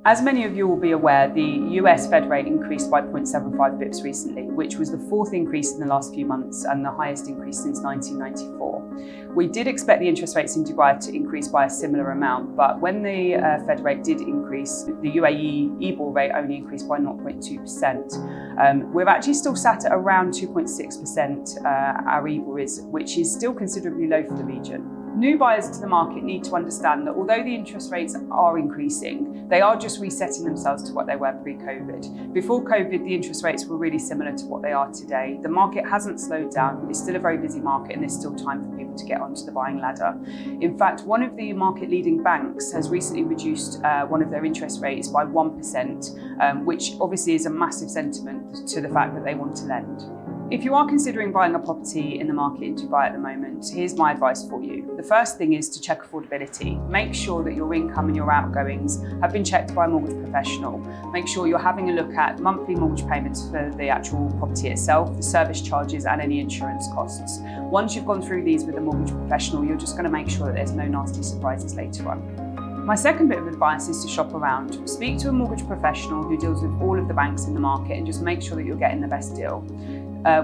As many of you will be aware, the US Fed rate increased by 0.75 bips recently, which was the fourth increase in the last few months and the highest increase since 1994. We did expect the interest rates in Dubai to increase by a similar amount, but when the Fed rate did increase, the UAE EBOR rate only increased by 0.2%. We're actually still sat at around 2.6%, our EBOR is, which is still considerably low for the region. New buyers to the market need to understand that although the interest rates are increasing, they are just resetting themselves to what they were pre-COVID. Before COVID, the interest rates were really similar to what they are today. The market hasn't slowed down. It's still a very busy market and there's still time for people to get onto the buying ladder. In fact, one of the market-leading banks has recently reduced one of their interest rates by 1%, which obviously is a massive sentiment to the fact that they want to lend. If you are considering buying a property in the market in Dubai at the moment, here's my advice for you. The first thing is to check affordability. Make sure that your income and your outgoings have been checked by a mortgage professional. Make sure you're having a look at monthly mortgage payments for the actual property itself, the service charges and any insurance costs. Once you've gone through these with a mortgage professional, you're just going to make sure that there's no nasty surprises later on. My second bit of advice is to shop around. Speak to a mortgage professional who deals with all of the banks in the market and just make sure that you're getting the best deal.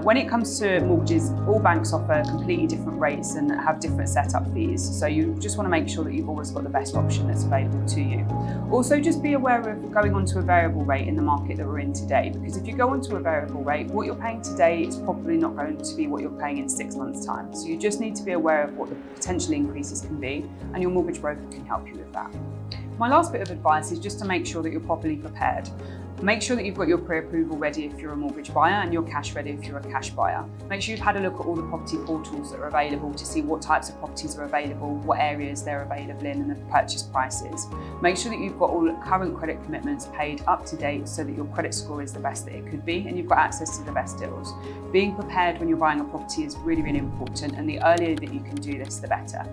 When it comes to mortgages, all banks offer completely different rates and have different setup fees. So you just want to make sure that you've always got the best option that's available to you. Also, just be aware of going onto a variable rate in the market that we're in today, because if you go onto a variable rate, what you're paying today is probably not going to be what you're paying in 6 months' time. So you just need to be aware of what the potential increases can be, and your mortgage broker can help you with that. My last bit of advice is just to make sure that you're properly prepared. Make sure that you've got your pre-approval ready if you're a mortgage buyer and your cash ready if you're a cash buyer. Make sure you've had a look at all the property portals that are available to see what types of properties are available, what areas they're available in and the purchase prices. Make sure that you've got all current credit commitments paid up to date so that your credit score is the best that it could be and you've got access to the best deals. Being prepared when you're buying a property is really, really important, and the earlier that you can do this, the better.